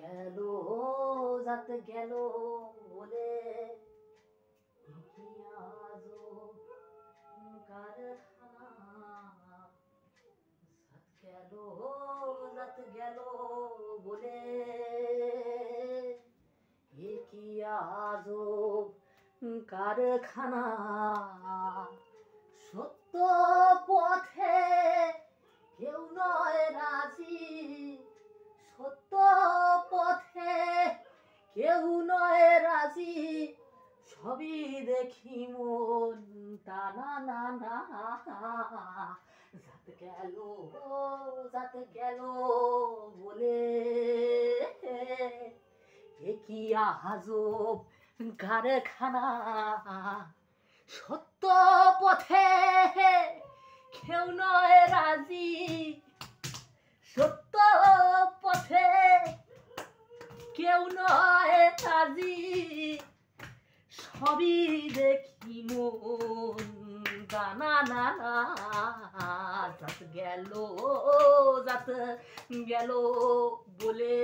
গেল জাত গেল বলে কি আজব কারখানা। জাত গেল বলে কি আজব কারখানা। সত্য পথে কেউ নয় রাজি, সত্য পথে কেউ নয় রাজি, সবই দেখি মন টানা না না। জাত গেল বলে কি আজব কারখানা। সত্য পথে কেউ নয় রাজি, সত্য পথে কেউ নয় রাজি, সবই দেখি মন দানা না না। জাত গেল বলে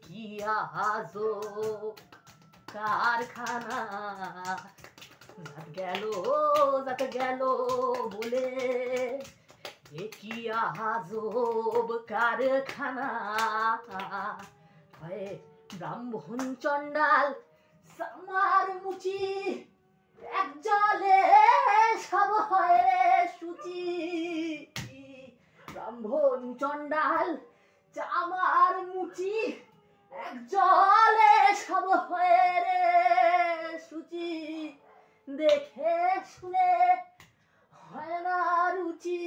কি আজব কারখানা। জাত গেল বলে কি আজব কারখানা। ব্রাহ্মণ চণ্ডাল সামার মুচি, এক জলে সব হয় সূচি। ব্রাহ্মণ চণ্ডাল চামার মুচি, এক জলে সব হয় রে সূচি। দেখে শুনে হয় না রুচি,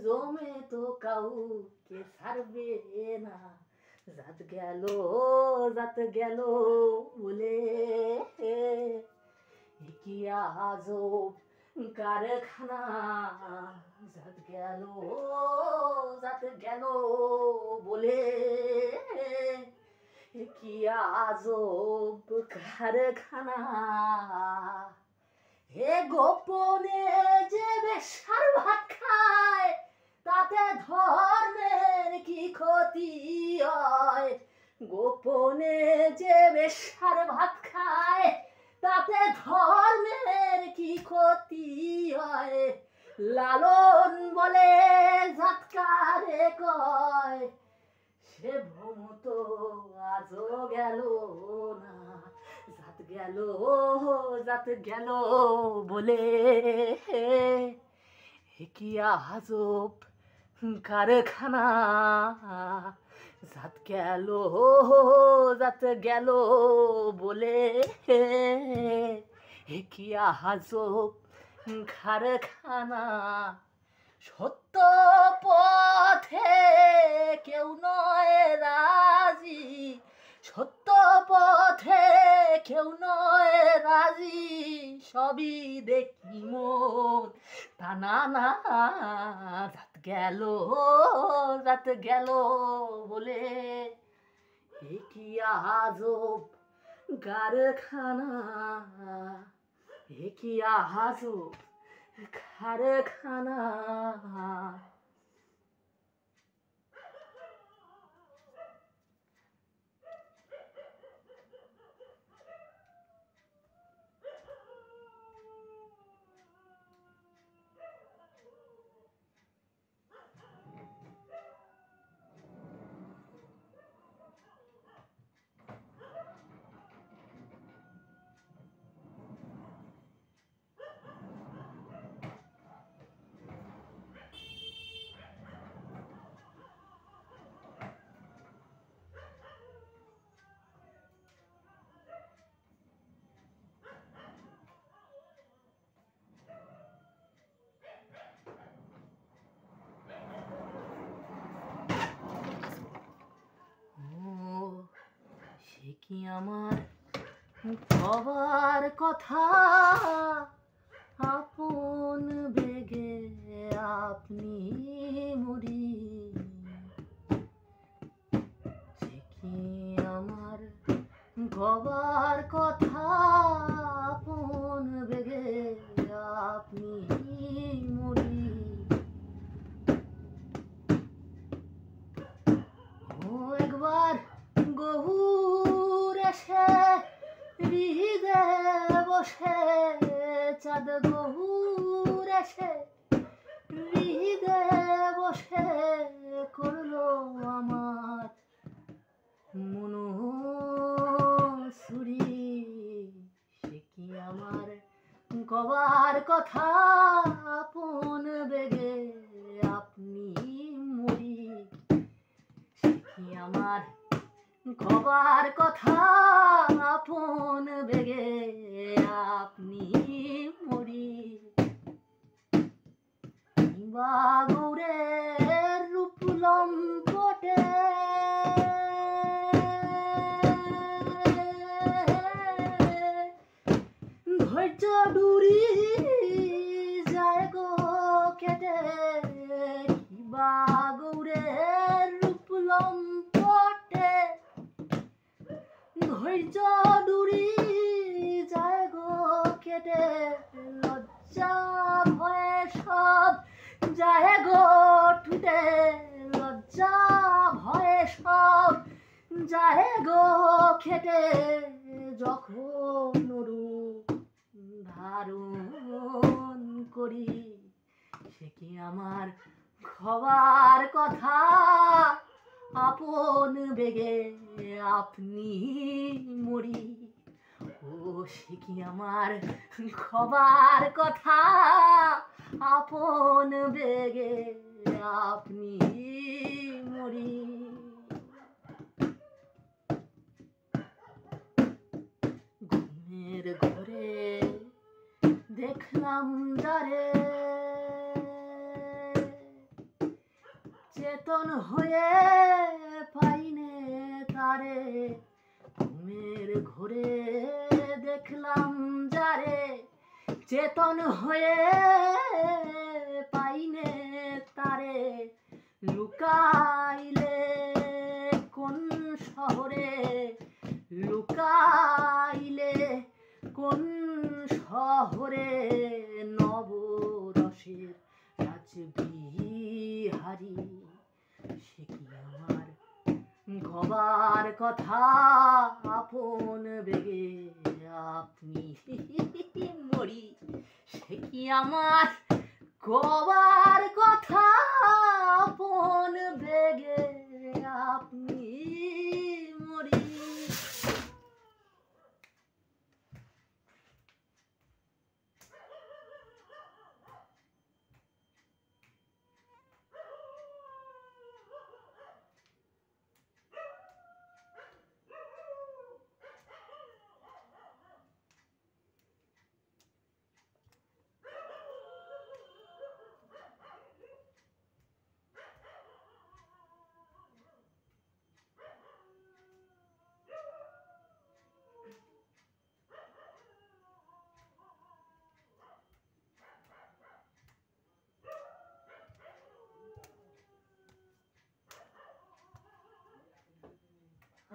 জমে তো কাউকে ছাড়বে না। জাত গেল বলে কি আজব কারখানা। জাত গেল বলে কি আজব কারখানা। হে গোপনে যে বেশ্যার ভাত খায়, তাতে ধর্মের কি ক্ষতি হয়। গোপনে যে বেশ্যার ভাত খায়, তাতে ধর্মের কি ক্ষতি হয়। লালন বলে জাতকারে কয়, সে ভ্রম তো আজও গেল না। জাত গেল বলে কি আজব কারখানা। জাত গেল বলে কি আজব কারখানা। সত্য পথে কেউ নয় রাজি, সত্য পথে কেউ নয় রাজি, সবই দেখি মন টানা না। জাত গেল বলে কি আজব কারখানা। কি আজব কারখানা। সে কি আমার সবার কথা আপন বেগে আপনি মরি। সে কি আমার গবার কথা আপন বেগে আপনি মরি। গহুর এসে হৃদে বসে করলো আমার মনসুরি। সে কি আমার গবার কথা আপন বেগে আপনি মরি। সে কি আমার গবার কথা আপন বেগে আপনি মরি। বাগৌরের রূপ লম্পটে ধৈর্য ডুরি যায় গো কেটে। বাগৌরের রূপ লম্পটে ধৈর্য ডুরি যায় গো কেটে। লজ্জা ভয়ে সব যায় গো টুটে। লজ্জা ভয়ে সব যায় গো খেটে। যখন রূপ ধারণ করি সে কি আমার খবার কথা আপন বেগে আপনি মরি। ও সে কি আমার খবার কথা আপন বেগে আপনি মরি। ঘুমের ঘরে দেখলাম যারে চেতন হয়ে পাইনে তারে। ঘুমের ঘরে দেখলাম যারে চেতন হয়ে পাইনে তারে। লুকাইলে কোন শহরে লুকাইলে কোন শহরে নবরসের রাজবিহারী। সে কি আমার গবার কথা আপন বেগে আপনি মরি। সে কি আমার গবার কথা আপন বেগে আপনি মরি।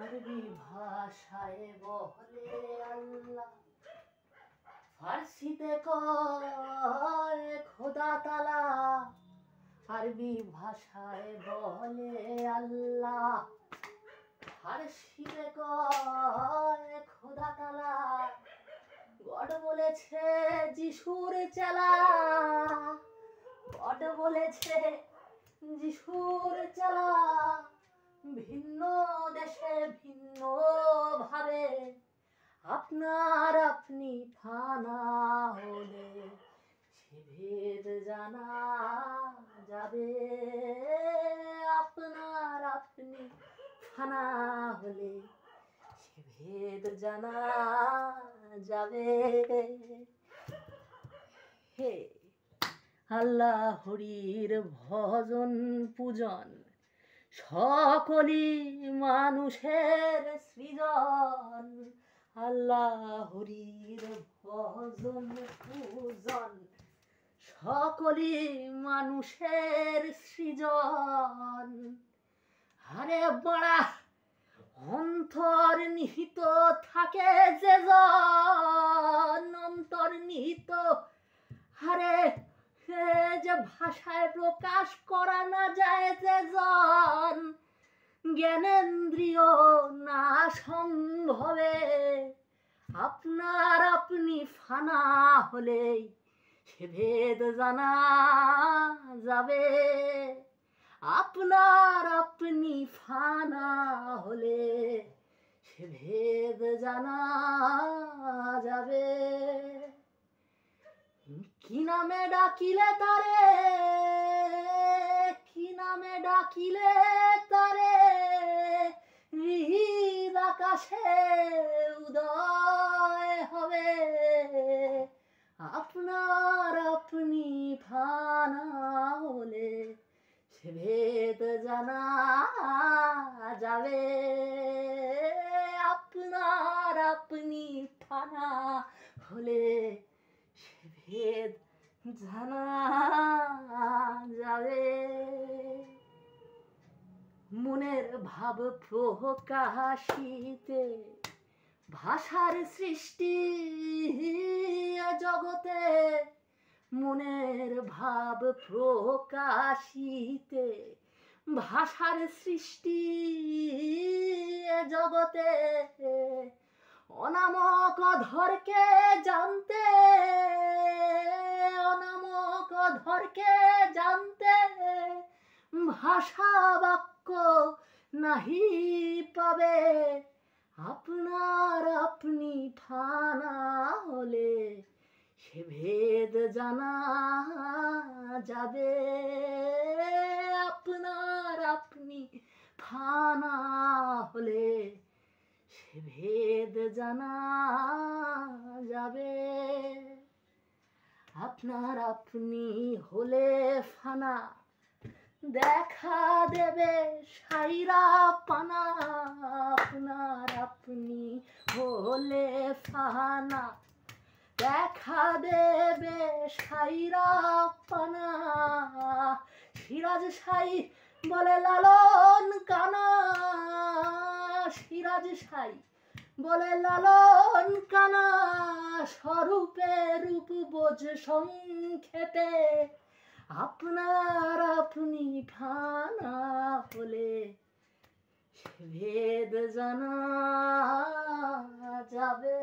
আরবি ভাষায় বলে আল্লাহ, ফার্সিতে কয় খোদা তাআলা। আরবি ভাষায় বলে আল্লাহ, ফার্সিতে কয় খোদা তাআলা। গড বলেছে যিশুর চেলা, গড বলেছে যিশুর চেলা। ভিন্ন দেশে ভিন্ন ভাবে আপনার আপনি ফানা হলে সে ভেদ জানা যাবে। আপনার আপনি ফানা হলে সে ভেদ জানা যাবে। হে আল্লাহ হরির ভজন পূজন সকলই মানুষের সৃজন। আল্লাহ হরির ভজন পূজন সকলই মানুষের সৃজন। আরে বড়া অন্তর্নিহিত থাকে যে জন, অন্তর্নিহিত আরে যে ভাষায় প্রকাশ করা না যায় যে জন, জ্ঞানেন্দ্রিয় না সম্ভবে আপনার আপনি ফানা হলেই সে ভেদ জানা যাবে আপনার আপনি ফানা হলে, সে ভেদ জানা যাবে। কি নামে ডাকিলে তারে, কি নামে ডাকিলে তারে হৃদ আকাশে উদয় হবে, আপনার আপনি ফানা হলে, সে ভেদ জানা যাবে আপনার আপনি ফানা হলে, সে ভেদ জানা যাবে। মনের ভাব প্রকাশিতে ভাষার সৃষ্টি জগতে, মনের ভাব প্রকাশিতে ভাষার সৃষ্টি জগতে, অনামক ধরকে জানতে, অনামক ধরকে জানতে ভাষা বাক্য নাহি পাবে, আপনার আপনি ফানা হলে, সে ভেদ জানা যাবে আপনার আপনি ফানা হলে, সে ভেদ জানা যাবে। আপনার আপনি হলে ফানা দেখা দেবে সাইরা পানা, আপনার আপনি হলে ফানা দেখা দেবে সাইরা পানা। সিরাজ সাই বলে লালন কানা, সিরাজ সাই বলে লালন কানা, স্বরূপে রূপ বোঝ সংক্ষেপে, আপনার আপনি ফানা হলে, সে ভেদ জানা যাবে।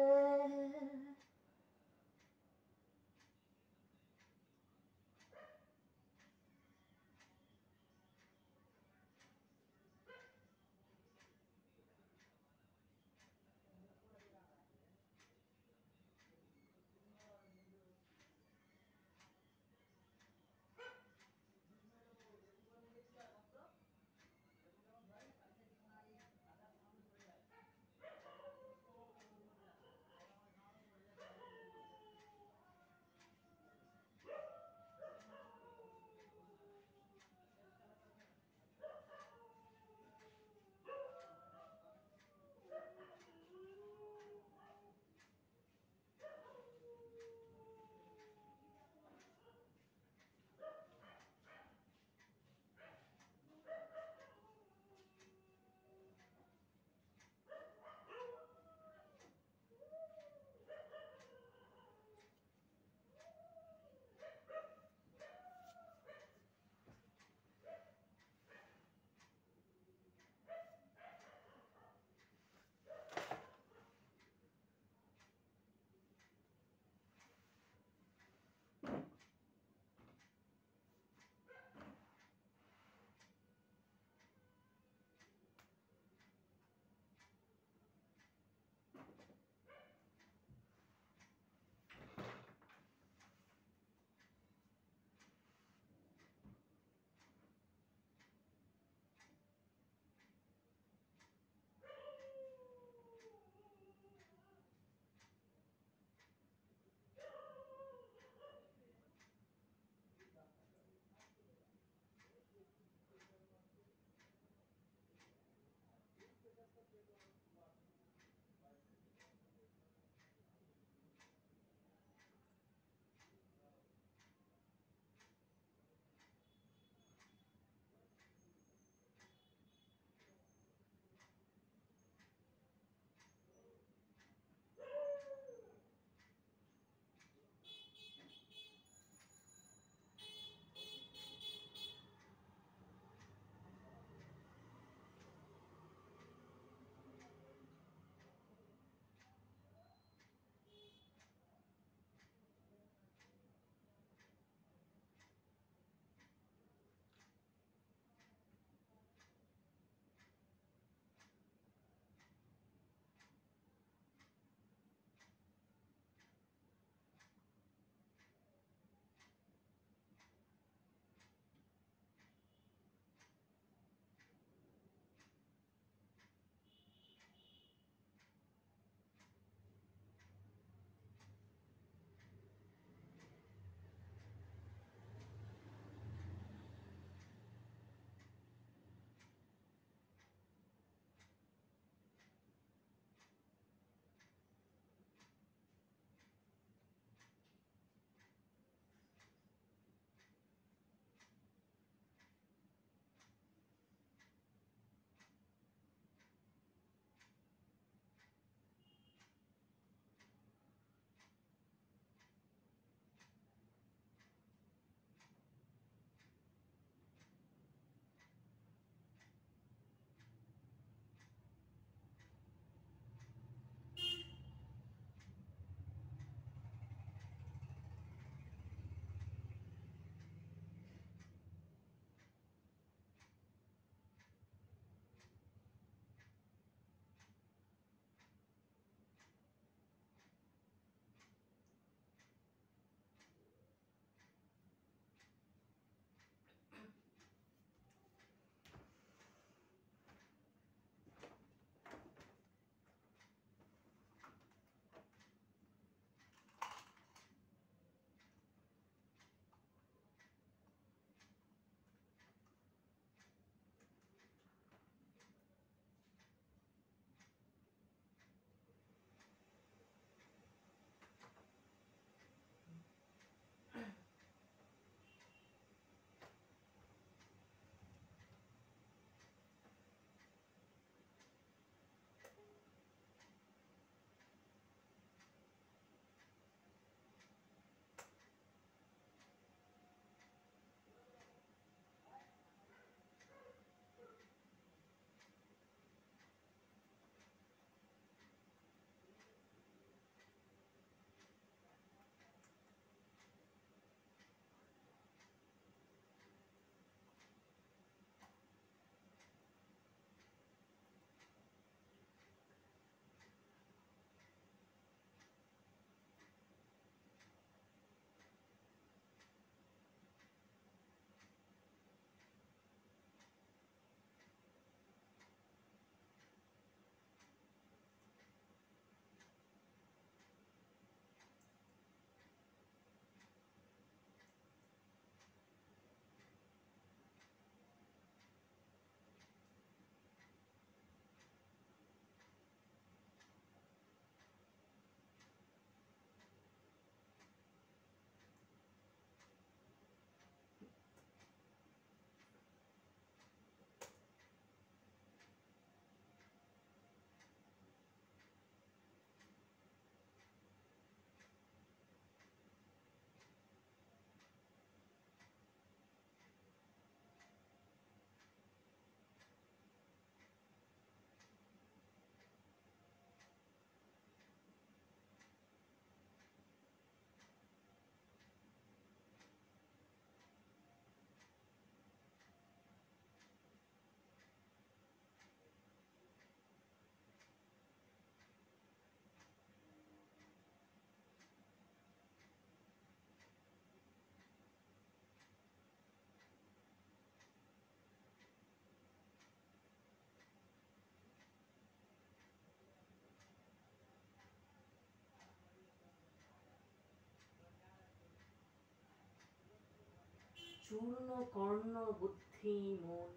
চূর্ণ কর্ণ বুদ্ধি মন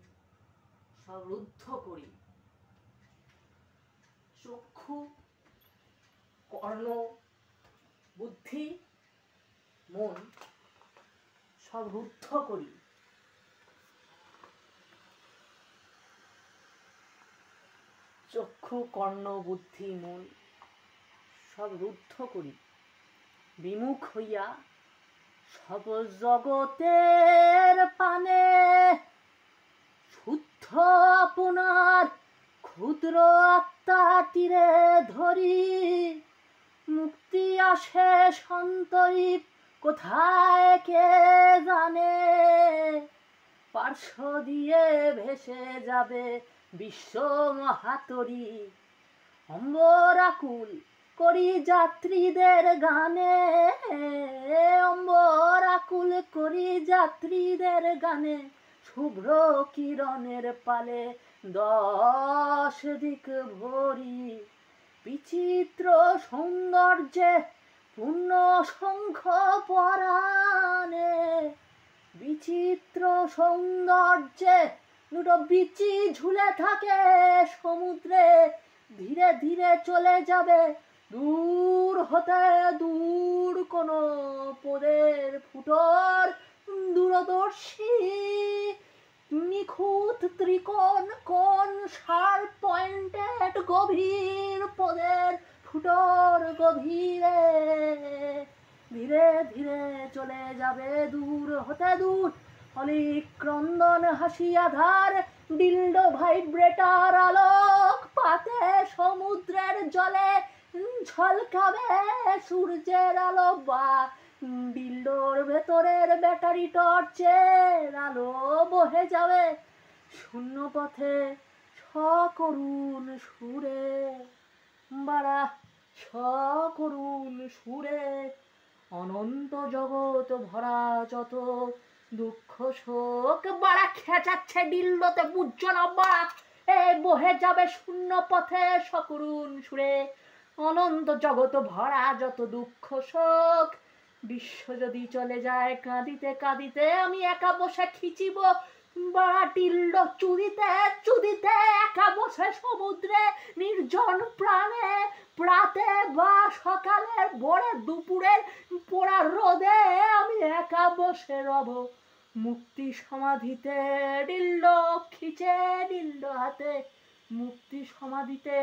সব রুদ্ধ করি। চক্ষু কর্ণ বুদ্ধি মন সব রুদ্ধ করি। চক্ষু কর্ণ বুদ্ধি মন সব রুদ্ধ করি। বিমুখ হইয়া সব জগতের পানে শুদ্ধ আপনার ক্ষুদ্র আত্মা তীরে ধরি। মুক্তি আসে সন্তরীপ কোথায় কে জানে। পার্শ্ব দিয়ে ভেসে যাবে বিশ্ব মহাতরী। অম্বরাকুল করি যাত্রীদের গানে। অম্বরাকুল করি যাত্রীদের গানে। শুভ্র কিরণের পালে 10 দিক ভরি। বিচিত্র সৌন্দর্যে পূর্ণ শঙ্খ পরাণে। বিচিত্র সৌন্দর্যে দুটো বিচি ঝুলে থাকে সমুদ্রে। ধীরে ধীরে চলে যাবে দূর হতে দূর কোনো পদের ফুটোর দূরদর্শী। নিখুঁত ত্রিকোণ কোন শার্প পয়েন্টেড গভীর পদের ফুটোর গভীরে। ধীরে ধীরে চলে যাবে দূর হতে দূর। অলিক ক্রন্দন হাসিয়া ধার ডিল্ডো ভাইব্রেটার আলোক পাতে সমুদ্রের জলে ঝলকাবে সূর্যের আলো। বা ডিল্ডোর ভেতরের ব্যাটারি টর্চের আলো বহে যাবে শূন্য পথে সকরুণ সুরে। বাড়া সকরুণ সুরে। অনন্ত জগৎ ভরা যত দুঃখ শোক। বাড়া খেঁচাচ্ছে ডিল্ডোতে বুঝছো না বাড়া। বহে যাবে শূন্য পথে সকরুণ সুরে। অনন্ত জগৎ ভরা যত দুঃখ শোক। বিশ্ব যদি চলে যায় কাঁদিতে কাঁদিতে আমি একা বসে খিচিব বাড়া ডিল্ডো চুদিতে চুদিতে। একা বসে সমুদ্রে নির্জন প্রাণে। প্রাতে বা সকালের ভোরে দুপুরের পোড়া রোদে আমি একা বসে রব মুক্তি সমাধিতে। ডিল্ডো খিচে ডিল্ডো হাতে মুক্তি সমাধিতে।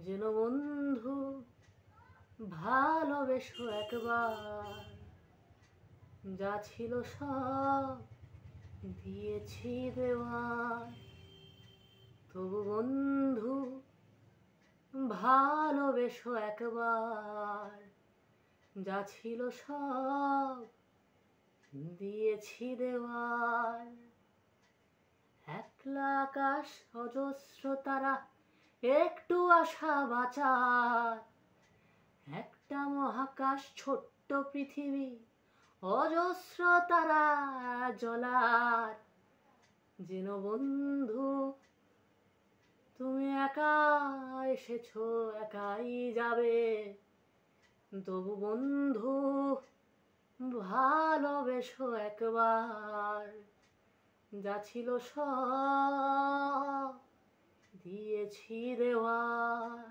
যেন বন্ধু ভালোবেসো একবার, যা ছিল সব দিয়েছি দেওয়ার। তবু বন্ধু ভালোবেসো একবার, যা ছিল সব দিয়েছি দেওয়ার। একলা আকাশ অজস্র তারা, একটু আশা বাঁচার। একটা মহাকাশ ছোট্ট পৃথিবী, অজস্র তারা জ্বলার। যেন বন্ধু তুমি একা এসেছো, একাই যাবে। তবু বন্ধু ভালোবেসো একবার, যা ছিল সব দিয়েছি দেওয়ার।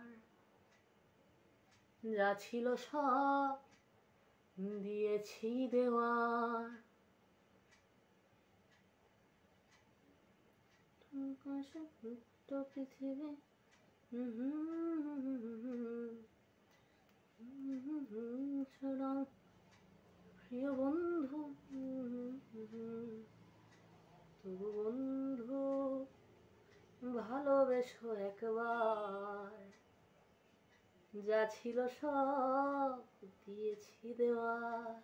যা ছিল সব দিয়েছি দেওয়ার। আকাশে মুক্ত পৃথিবী, ছাড়া প্রিয় বন্ধু। তবু বন্ধু ভালোবেসো একবার, যা ছিল সব দিয়েছি দেওয়ার।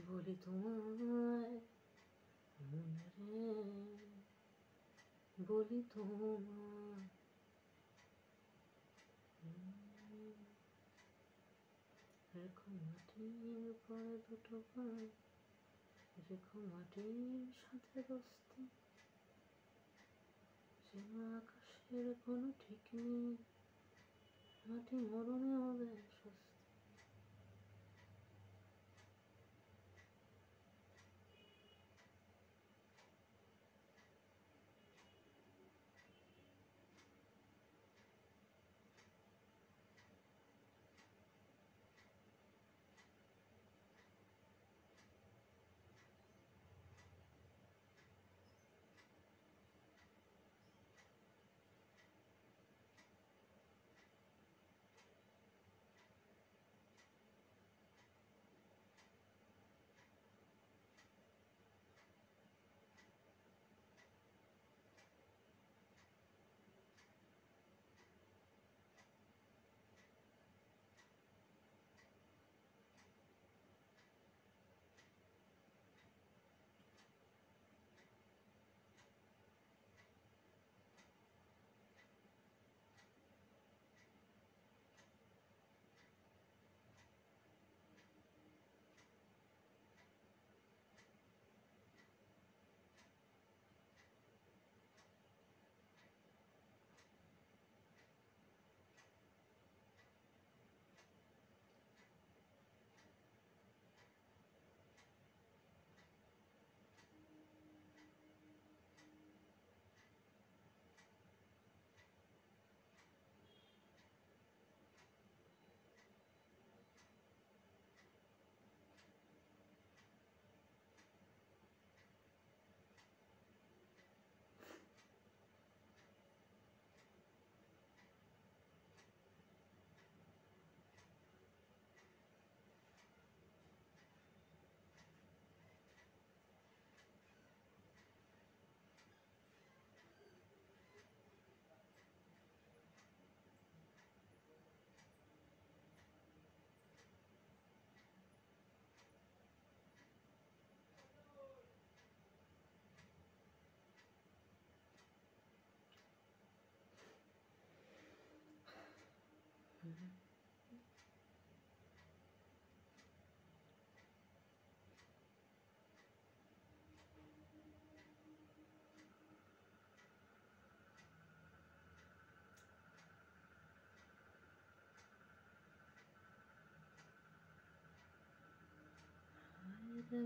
বলি তোমায় মনে রে, বলি তোমায় রেখো মাটির পরে দুটো পায়, রেখো মাটির সাথে দোস্তি। যেন আকাশের কোনো ঠিক নেই, মাটি মরণে হবে স্বস্তি।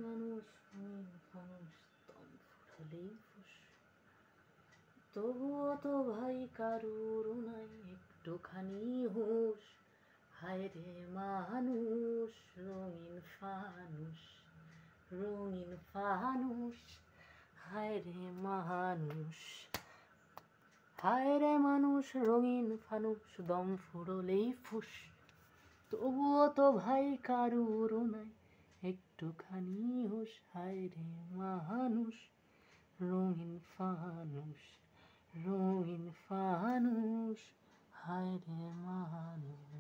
মানুষ মানুষ দম ফুরালেই ফুস, তবুও তো ভাই কারুর নাই একটুখানি হুঁশ। হায় রে মানুষ রঙিন ফানুষ, রঙিন ফানুষ। হায় রে মানুষ, হায় রে মানুষ রঙিন ফানুষ, দম ফুরলেই ফুস, তবুও তো ভাই কারুর নাই একটুখানি হুঁশ। হায় রে মানুষ রঙিন ফানুষ, রঙিন ফানুষ। হায় রে মানুষ।